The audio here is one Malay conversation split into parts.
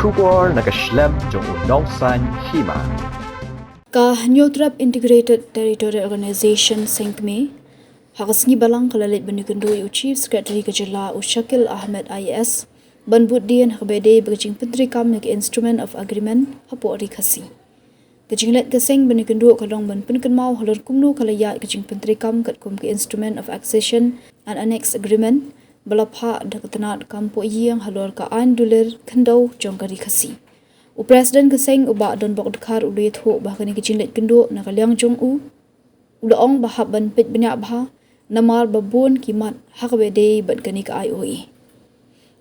Shubor nakaslem jong unongsan Hima. Ka Neutral Integrated Territorial Organization SENCME hakasngi balang kalalit banigundoi Chief Secretary Kajala Ushakil Ahmed IS ban Buddien Ïadei Jingpyntreikam nag Instrument of Agreement hapori khasi. Kajinglet kaseng banigundo kalong ban penkenmau halor kumnu kalaya Jingpyntreikam kat kum ke Instrument of Accession and Annex Agreement balapha daktanat kampo iyang halor ka $1 khandau jongkari khasi. Presiden keseng uba don bok dekhar ulit ho bahkan ni kejinglet kendo nakaliang jong ulaong bahab ban pet banyak bah namar babun kimat hakbede ban kani ka Ioa&Aa.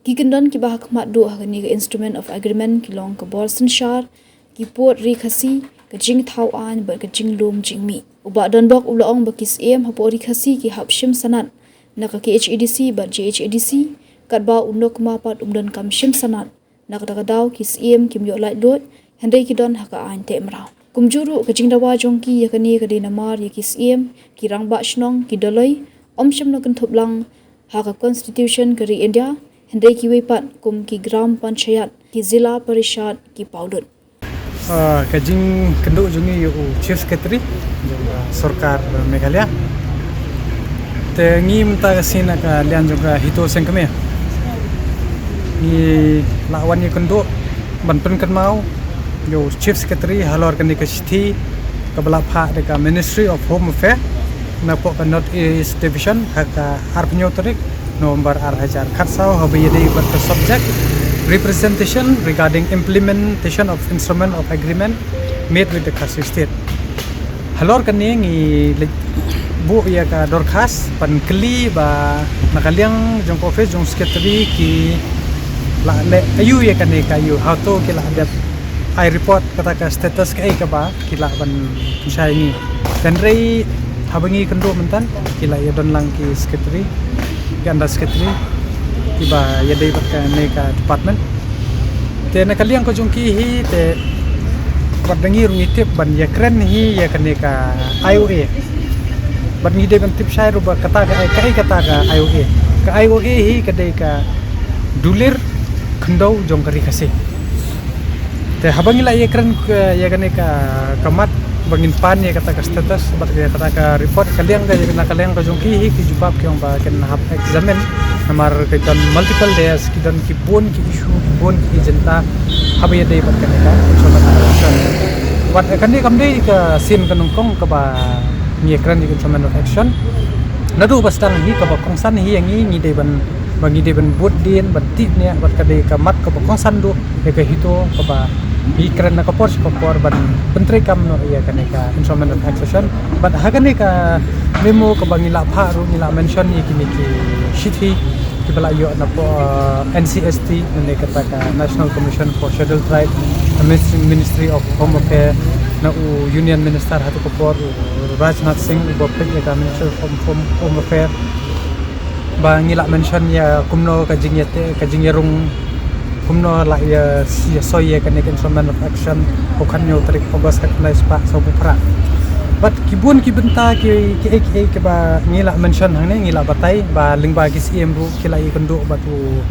Ki kendon ki bah khmat do hakani ka Instrument of Agreement kilong ka borsen shar ki port ri khasi ka jing thau an ban ka jing lom jing mi uba don bok ulaong bakis em hapori khasi ki hapshim sanat naka KHEDC ban JHEDC kadba unok mapat umdan kam shim sanat nakadakadaw kis em kim yo light lot hendai kidon haka an temrau kumjuru ka jingdawa jongki yakani ka dinamar yakis em kirang ba shnong kidoloi omsham no kan thoplang haka constitution kari India hendai ki wepat kum ki gram panchayat ki zila parishad ki paudut ka jing kendo jungi yu Chief Secretary Sarkar Meghalaya te ngim ta sina ka lian juga Hito SENCME ni lawan ni kendo ban penkan mau yo Chief Secretary halor kan ka city ka balapha de ka Ministry of Home Affairs na po ka North East Division ka Arpnyotorik nomor arhajar khatsau habi Ïadei ber subject representation regarding implementation of instrument of agreement made with the Khasi state halor kan ni bu ya ka dorkhas pan kli ba nakaliang jong office jong secretary ki la le ayu ya kan ka ayu how to ki la dat I report kata ka status ka ka ba ki la ban sai ni dan rei habangi kendo mentan ki la ya don lang ki secretary ki anda secretary ki ba ya dei ka ne ka department te nakaliang ko jong ki hi te padangi rungi tip ban ya kren hi ya kan ka Ioa&Aa ban ngide ban tip sai ruba kata ka Ioa&Aa ka Ioa&Aa hi kadai ka dulir khendau jong kari khasi te habangila ye kren ya gane ka kamat bangin pan ya kata ka status bat ya kata ka report kaliang ka ya kaliang ka jong ki hi ki jubab ki ba ken hap examen namar ka don multiple days ki don ki bon ki issue ki bon ki jenta habaya dei bat kane ka information wat kan ni kam dei ka sin ka nongkong ka ba ni ekran ni instrument of action nadu bastang hi ka ba kongsan hi yang ni de ban bangi de ban Buddien ban tip ne bat ka de ka mat ka ba kongsan do e ka Hito ka ba hi kran na ka por ban Jingpyntreikam no ya kan ka instrument of action bat ha kan ka memo ka bangila pha ru nila mention ni kini ki shithi ki bala yo na po NCST ne ka National Commission for Scheduled Tribe Ministry of Home Affairs na Union Minister hatu ko por Rajnath Singh bopek ya Minister of Home Affairs ba ngila mention ya kumno ka jingyate ka jingyarung kumno la ya soye kan instrument of action ko kanyo tarik pagos ka na spa so bupra but kibun kibenta ki ba ngila mention hang ne ngila batay ba lingba ki CM ru kila ikondo batu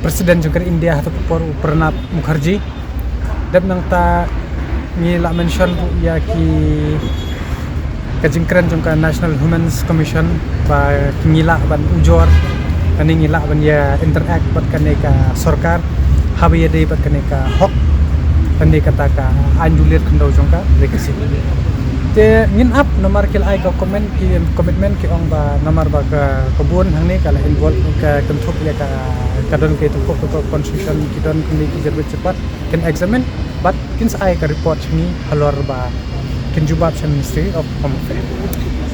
Presiden juga India hatu ko por Pranab Mukherjee dab nang ta ngila mention ya ki kajingkran jongka National Women's Commission ba ngila ban ujor kani ngila ban ya interact bat kane ka sarkar habi Ïadei bat kane ka hok kani kata ka anjulir kendo jongka rekasi te ngin up nomor kil ai ka commitment ki ong ba nomor ba ka kebun hang ni kala involve ka kentuk ya ka kadon ke tukok constitution ki don kini ki jerbe cepat ken examine but kin ai ka report ni halor ba kin jubab sa Ministry of Home Affairs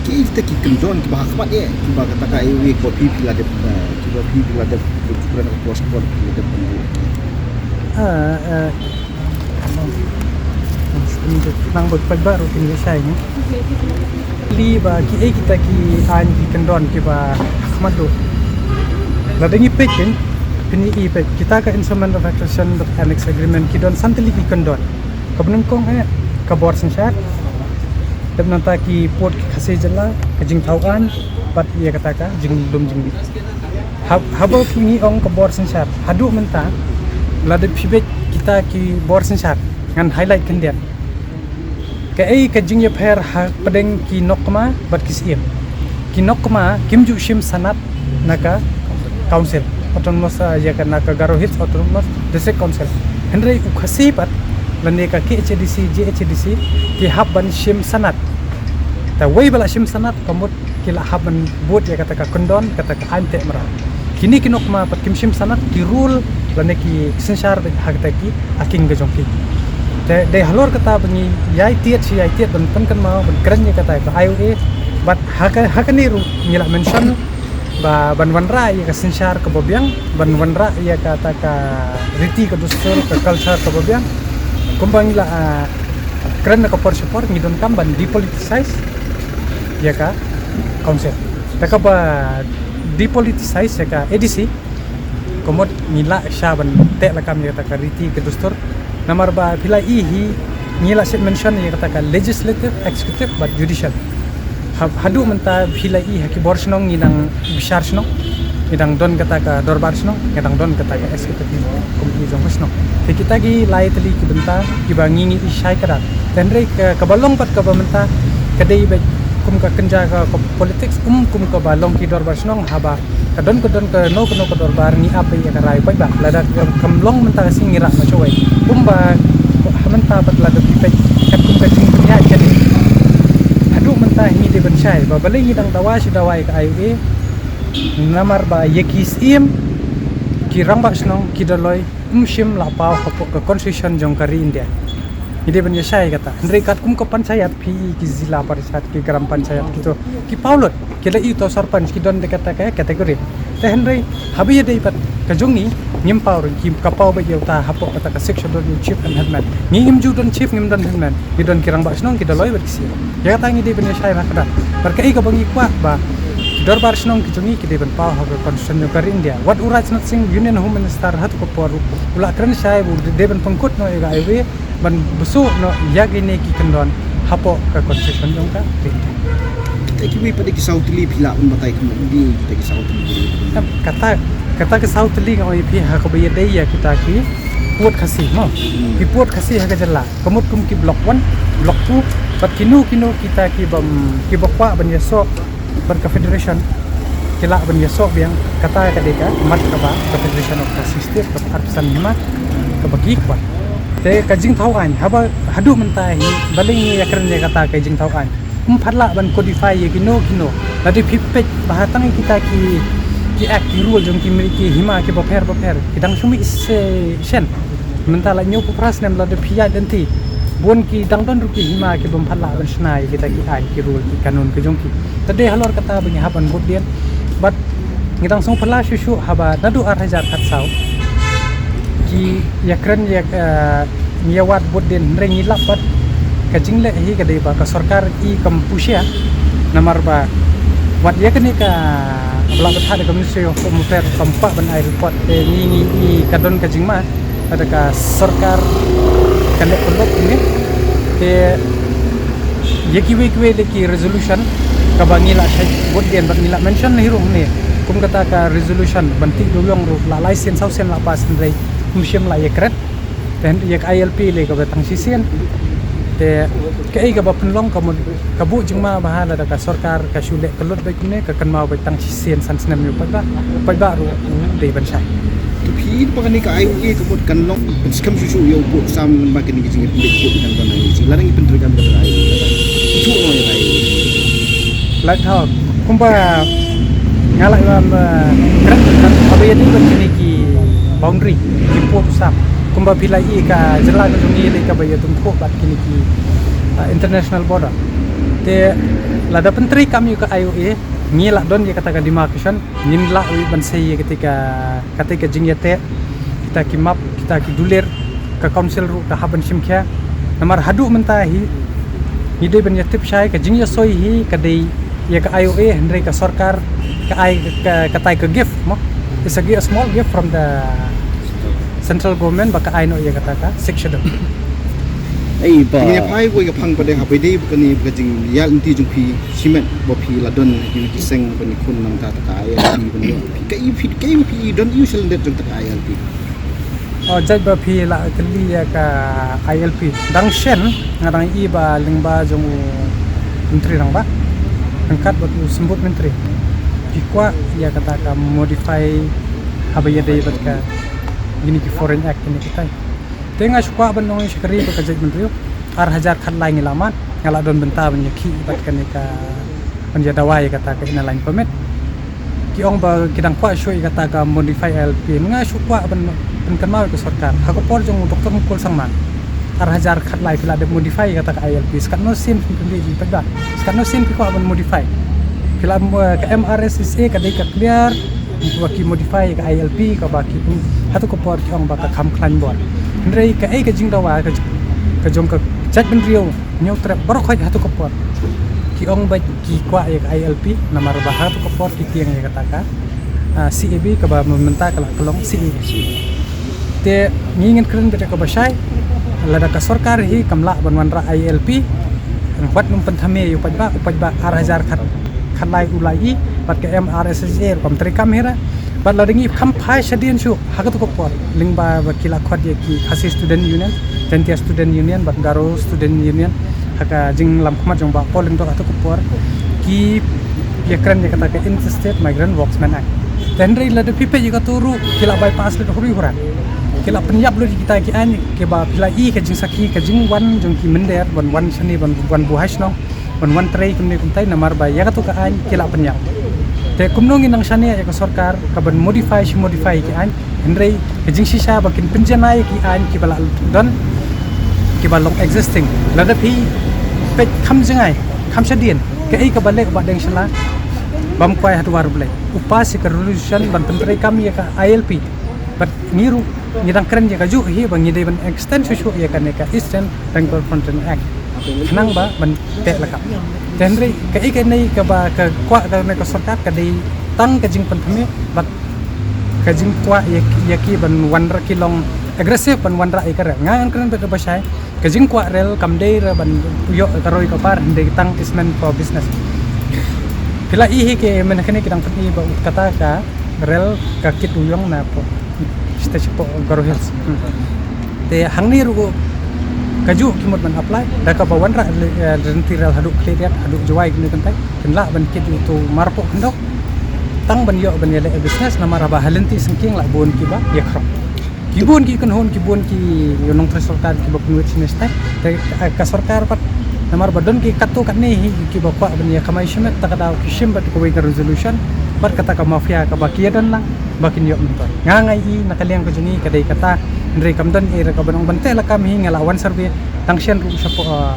ki ite ki kendon ki bahak mat ye ki ba kata ka Ioa&Aa ko pipi la de ki ba pipi la de ukuran ko sport ki de nang bagbaru kini saya ni li ba ki kita ki an ki kendon ki ba hakmat do la dengi pekin kini ipek kita ka instrument of action of annex agreement ki don santili ki kendon kabnengkong ka bor sensyat dab nanta ki port ki khase jala ka jing thauan pat ye kata ka jing lum jing Haba pungi ong ke bor sensar. Hadu mentah lada pibek kita ki bor sensar ngan highlight kendian. Ke ai ke jingye pher ha pedeng ki nokma bat kisiem. Ki nokma kimju shim sanat naka council autonomous ya kan naka garohit autonomous district council. Henry ukhasi pat lande ka KHDC JHDC ki hab ban shim sanat. Ta wei bala shim sanat komut kila haban buat ya kata ka kondon kata ka ante mara. Kini kinokma pat kimshim sanat ki rule lane ki sensar hagta ki aking gejongki de halor kata bani yai tiet ban kan mau ban keren kata ka Ioa but hakani ru ngila mention ba ban wanra ya ka sensar ka bobiang ban wanra ya kata ka riti ka dustur ka culture ka bobiang kumbang ila keren ka por support ngidon kam ban depoliticize ya ka konsep taka ba depoliticize ya ka edisi komod ngila syaban tek la kami kata riti ke dustur namar ba pila ihi ngila set mention ya kata legislative executive but judicial hadu menta pila i haki borsnong nginang bishar snong ngidang don kata ka dorbar snong ngidang don kata ka executive komiti jong snong te kita gi lai teli ki benta ki bangingi i syai kada tenre ke balong pat ka benta kadai be kum ka kenja ka politics kum ka balong ki dorbar snong haba kadon ke no dorbar ni apa ya karai pai ba lada kamlong menta sing ngira ma chowai kumba menta pat lada pipet kat kum ka sing punya jadi adu menta ni de benchai ba balai ni dang dawas dawai ka Ioa namar ba yekis im ki ramba snong ki daloi shim la pau ka constitution jong kari India ide ben yasai kata ndre kat kum ko panchayat phi ki zila parisad ki gram panchayat gitu ki paulot kila itu sarpanch ki don de kata ka kategori te hendrai habi de pat ka jongi ngim power ki kapau ba yauta hapo kata ka section don chief and headman ngim ju don chief ngim don headman ki don kirang ba snong ki daloi ba kisi ya kata ngi de ben yasai makada par kai ka bangi kwa ba dorbar snong ki jongi ki de ben pau ha constitution ka India what uraj not sing union home minister hat ko poru ula kran sai bu de ben pangkut no ga Ioa ban besu no yagine ki kendon hapo ka constitution jong ka Taki wi pada ki sautli pila un batai kum di kita ki sautli kata ke sautli ngoi pi ha ko be dei ya kita ki puat khasi mo ki puat khasi ha ka jalla kamut kum ki block 1 block 2 pat kinu kita ki bam ki bakwa ban yaso ban ka federation kila ban yaso biang kata ka deka mat ka ba ka federation of system ka artisan Hima ka bagi kwa te ka jing thau an haba hadu mentai baling ya keren ya kata ka jing thau an phatla ban codify ye kino ladi pipet bahatang kita ki act ki rule jong ki miliki Hima ki baper kidang sumi sen mentala nyu pras nem ladi pia denti bon ki dang don ruki Hima ki bom phatla ban snai kita ki ai ki rule ki kanun ki jong ki tade halor kata bani haban Buddien but ngidang song phala shushu haba nadu arhajar kat sau ki yakren yak nyawat Buddien rengi lapat kajing le hi kadai ba ka sarkar i Kampusia namar ba wat ya kini ka bla betha de Ministry of Home Affairs kampa ban ai report ni kadon kajing ma ada ka sarkar kale kolot ini te yekiwe le ki resolution ka bangila sai Buddien ban nila mention ni rum ni kum kata ka resolution banti dulong ru la license sausen la pas ndrei museum la yekret dan yak ILP le ka batang sisen te kai ka bapenlong ka bu jingma bahala da ka sarkar ka shule kelot baik ne ka kan mau batang sisen san snem yu pa ru de ban sai tu phi pa ni ka Ioa ka bot kan long skam susu yo bu sam makin ni jing pindek bu kan ban ni si larang Jingpyntreikam ka Ioa tu no ya Ioa la tha kumba ngala kran kan abe ni ban ni ki boundary ki port sam kumba pilai ka jela ka jungi le ka bayo tum ko bat kini ki international border te lada pentri kami ka Ioa ngila don ya kata ka demarcation nginla wi ban sei ketika jingyate kita ki map kita ki dulir ka council ru ka haban simkya namar hadu mentahi ngide ban yatip syai ka jingya soi hi ka dei ya ka Ioa hendrai ka sarkar ka ai ka tai ka gift mo is a small gift from the central government baka aino ya kata ka section Ini pai ko ga phang pa de ha pe de kan ni ga jing ya inti jung phi cement bo phi la don ki seng ban kun nam ta ta ya pi ban yo kai phi don you shall net jung ta ya pi jaj ba phi la kli ya ka ILP dang shen ngarang I ba lingba jong menteri rang ba angkat ba sembut menteri ikwa ya kata ka modify haba Ïadei bat ka gini ki foreign act ni kita tenga sukwa ban nong shikari ba ka jaj menteri ar hajar khat lai ngilaman ngala don benta ban ki bat ka ni ka panja dawai kata ka ina lain permit ki ong ba kidang kwa shoy kata ka modify LP nga sukwa ban kan mau ke sarkar ha ko por jong doktor kul sangman ar hajar khat lai pila de modify kata ka ILP skat no sin pindi di pada skat no sin ko ban modify pila ka MRSSA ka dei ka clear baki modify ka ILP ka baki pun hatu ko por ki ong ba ka kham klan bor ndrei ka ai ka jing dawa ka jong ka chat ben rio nyau trap bar khoi hatu ko por ki ong ba ki kwa ya ka ILP namar ba hatu ko por ki tiang ya kata ka CAB ka ba mementa kala kelong CAB te ngingin keren beta ka basai lada ka sarkar hi kamla banwan ra ILP wat num penthame yu pajba ar hajar khat lai ulai bat ka MRSSA Jingpyntreikam hera bat ladangi kham phai shadien shu hagat ko por lingba wakila khwat ye ki khasi student union tentia student union bat garo student union haka jing lam khmat jong ba polling to ko por ki ye kren ye kata ka interstate migrant worksman act tenri lada pipe ye ka turu kila bypass le huri hura kila penyap lo kita ki an ke ba pila I ke jing sakhi ke jing wan jong ki mender wan shani wan buhash no wan trei kumne kumtai namar ba ya ka to ka an kila penyap te kumnong inang shani ya ka sarkar ka ban modify ki an hendrei ke jing sisa ba kin penjanai ki an ki bala don ki ba long existing lada phi pe kham jingai kham shadien ke ai ka balek ba deng shala bam kwai hatu war blai upasi ka resolution ban Jingpyntreikam ya ka ILP but niru ngidang keren ya kaju hi bang Ïadei ban extend susu ya kan ka Eastern Bengal Frontier Act nang ba ban te lakap tenri ka I nei ka ba ka kwa ka ne ka sarkar ka dei tang ka jing panthame bat ka jing kwa ya ki ban wanra kilong aggressive ban wanra I ka ra ngang keren ba ba sai ka jing kwa rel kam dei ra ban yo ka roi ka par dei tang is meant for business pila I hi ke men khane kidang pati ba kata ka rel ka kit uyong na po stage po garo hills te hangni rugo kaju kimot man apply da ka bawan ra rentiral hadu clear hadu jawai ni kantai kenla ban kit itu marpo kendo tang ban yo ban yele business na maraba halenti singking la bon ki ba ya khro kibon ki kan hon kibon ki yonong sarkar ki ba kunwit sinesta te ka sarkar pat namar badon ki katu kan ni ki ba kwa ban ya kamai shimet takada ki shimbat ko wi resolution bar kata ka mafia ka bakiadan lang bakin yo mentor ngangai I nakaliang ko juni kadai kata ndrei kamdan era ka banong bante la kam hi ngala wan survey tangshen ru sa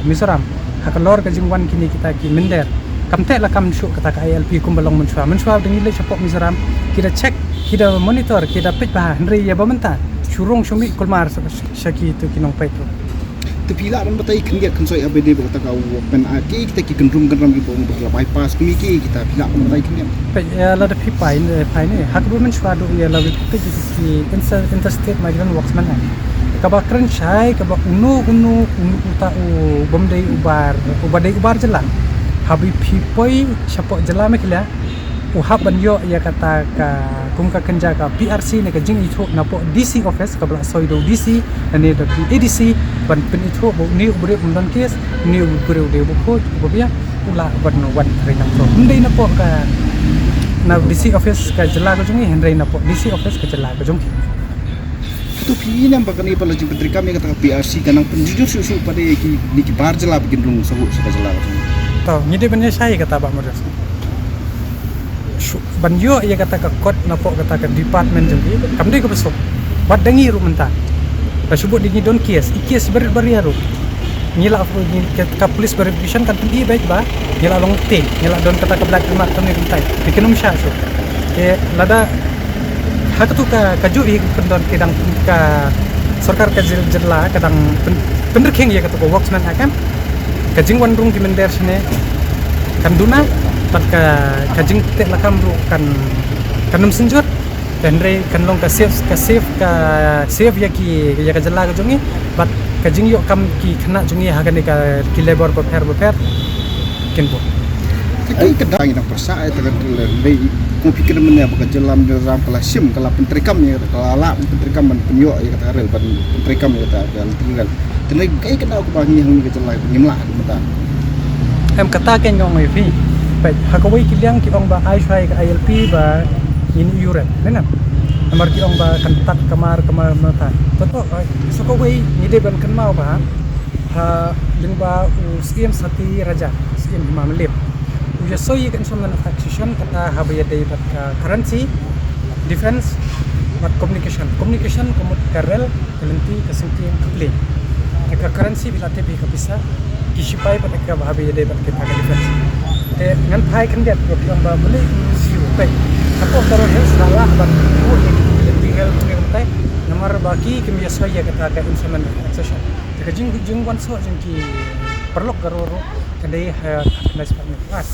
Mizoram hakalor ka jingwan kini kita ki minder kamte la kam shu kata ka ILP kumbalong menshwa dengi le sa Mizoram kita check kita monitor kita pit ba ndrei ya bamenta shurung shumi kulmar shaki tu kinong paito tu pila ban batai kan dia kan soi abede ba ta ka pen a ki kita ki kan ram ki bong ba bypass kumi ki kita pila ban batai kan pe ya la de pi pai ne hak bu men shwa do ya la bi pe ki interstate migrant worksman ka ba kren chai ka ba unu ta u bomdei ubar jela habi pi poi chapo jela me kila u haban yo ya kata ka kumka kenja ka PRC ne ka jing itho na po DC office ka bla soido DC ne da ADC ban pen itho bo ni ubre undan kes ni ubre de bo ko bo bia ula ban wan tre na so ndai na po ka na DC office ka jela ka jungi hendrai na po DC office ka jela ka jungi tu pi nam ba kan I pala Jingpyntreikam ya kata PRC kanang penjujur susu pada ki ni ki bar jela bikin rung sabu sa jela to Ïadei ban saya kata ba modus banyo ia kata ka kot na po kata ka department jengki kamde ko besok bat dangi ru menta ba subut dingi don kies ikies ber ru ngila aku ni ka police verification kan tinggi baik ba ngila long te ngila don kata ka black mark kami kentai dikenum sha so lada hak tu ka kaju I pendon kedang ka sarkar ka jela kadang penderking ia kata ko worksman akan ka jingwan rung ki mender sine kan duna pat ka jing te lakam ru kan kanum senjur dan re kan long ka save ya ki ya ka jela ka jungi bat kajing yok kam ki kena jungi hagan ka ki labor beper ken bo Kai kedai nak persa tekan lei ku pikir mana baka jelam dalam kala sim kala pentrikam ya kala la pentrikam man penyo ya kata rel pentrikam ya kata rel tinggal tenai kai kena aku bangi hang ke jelai ngimla mata em kata ken ngong mai fi pe hakawai ki liang ki ong ba ai shai ka ILP ba in Europe nena amar ki ong ba kan tak kamar mata toto so ko wei ni de ban kan mau ba ha ling ba skim sati raja skim Hima melip uja soy kan soman action kata ha Ïadei bat currency defense bat communication komut karel kelenti kesinti play ka currency bila te ka bisa kisipai pat ka ha Ïadei bat kita ka defense te ngan phai kan det ko yang ba beli siu te apa taro hel salah ban ko tinggal ngai nomor baki kami soy kata ka instrument accession te ka jing wan so jing ki perlu garoro kadai ha kena sepat pas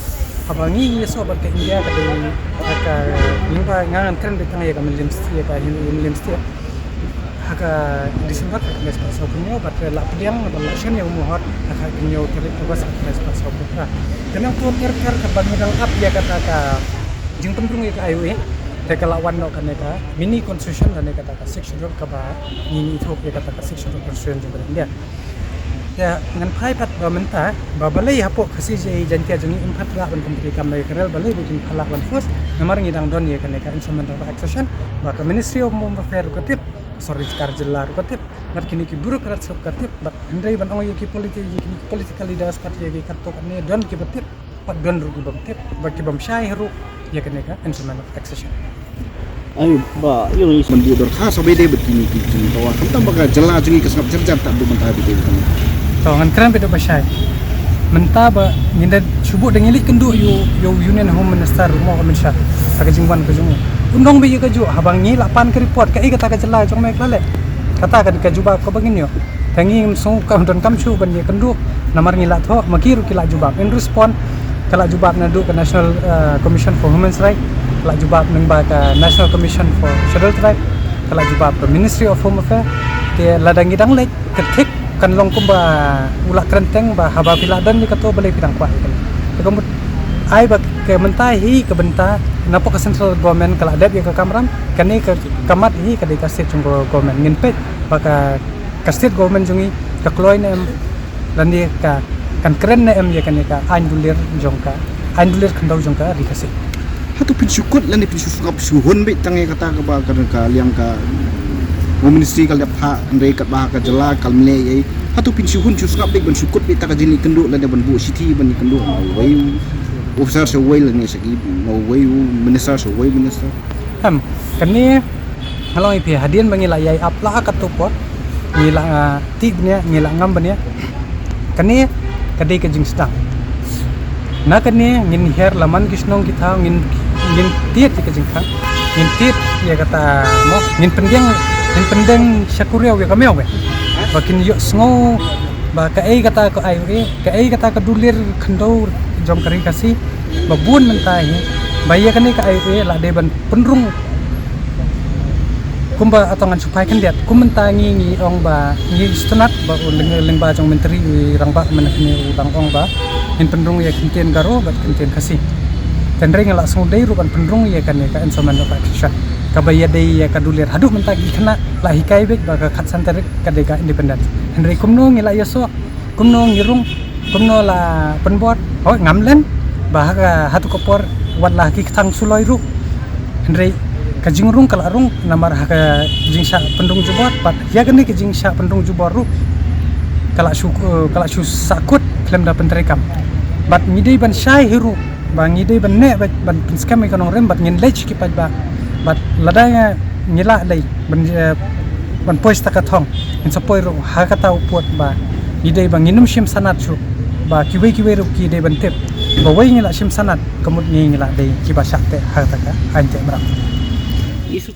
abangi yeso bar ke India kadai ka lingba ngan kan de tangaya ka milimsti ka milimsti haka Desember kena sepat so kunyo bat la pediang ba shen yang muhot haka kunyo terik bas kena sepat so putra tenang tu ter ka bangidang up ya kata ka Jingpyntreikam ka Ioa&Aa te kala wan no kan ka mini constitution dan kata ka section ka ba ni thok ya kata ka section constitution jing India ya ngan phai pat ba menta ba balai hapo khasi je jantia jungi impat la ban Jingpyntreikam mai kerel balai bikin phala ban first namar ngidang don ye kan ka instrument of accession ba ka ministry of home affairs ko tip sorry kar jillar ko tip mat kini ki bureaucrat sob ka tip ba ndai ban ong ye ki political leaders pat ye ki katok ne don ki tip pat don ru bam tip ba ki bam shai ru ye kan ka instrument of accession ai ba yo ni mandi dor khas Ïadei begini ki tawa kita baka jela jungi kesap cerjat tak du mentah Ïadei kan Tangan keren betul pasai. Mentah ba nginda subuh dengan ilik kendu yo Union Home Minister rumah Komisar. Taka jingwan ke jungu. Undang be ke ju habang ni lapan ke report ka kata ka jela jong mek lale. Kata ka juba ko bagin yo. Tangi sung kam don kam chu ban ye kendu namar ngila tho makiru kila jubab in respond kala jubab na du ke National Commission for Human Rights, kala jubab nang ba ka National Commission for Scheduled Tribe, kala jubab ke Ministry of Home Affairs. Te ladang idang lek ketik kan long kumba ulak kerenteng ba haba piladan ni kato balai pidang kuat kan kemudian ai ba ke mentai hi ke benta napo ke central government kala adab ya ke kamram kani ke kamat hi ke ka state junggo government ngin pet ba ka state government jungi ka kloin em dan dia ka kan keren em ya kan ka andulir jongka andulir khandau jongka dikasih hatu pinsukut lan di pinsukap suhun be tangai kata ka ba ka liang ka ministry kal dapha andai kat bah ka jela kal mle ai hatu pinsuhun susngap be ban sukut be ta ka jini kendu la de ban bu city ban kendu wai officer so wai la ni sagi no wai minister so wai minister kani halong ipi hadian bangila yai apla ka to pot ngila ti bnya ngila ngam bnya kani kadai ka jing stang na kani ngin her laman kisnong kita ngin tiet ka jing kha ngin tiet ya kata mo ngin pendiang yang pendeng syakuriau ya kami awe bakin yo sngo ba ka ai kata ko Ioa&Aa ka ai kata ka dulir khandau jong kari kasi babun mentai baya kani ka Ioa&Aa la de ban penrung kumba atongan supai kan diat kumentangi ngi ong ba ngi stenat ba leng ba jong menteri rang ba menakni bang ong ba in penrung ya kintien garo ba kintien kasi tendring la sngudai ruban penrung ya kan ka instrument of action Kaba Ïadei ya kadulir hadu mentagi kena la hikai bek ba ka khatsan tarik kadeka independent henry kumno ngila yaso kumno ngirung kumno la penbot oh ngamlen ba ka hatu kopor wat la ki thang suloi ru henry ka jingrung kala rung namar ka jingsha pendung jubot pat ya gani ka jingsha pendung jubor ru kala shu sakut klem da Jingpyntreikam bat ngidei ban shai hiru ba ngidei ban ne ban pinskam ka nong rem bat ngin lech ki pat ba bat ladanya ngila dai ban pois takathong in sapoi ro hakata upot ba idei bang inum shim sanat chu ba kiwei ro ki dei ban tep ba wei ngila shim sanat kemud ngila dei ki ba sakte hakata ante bra isu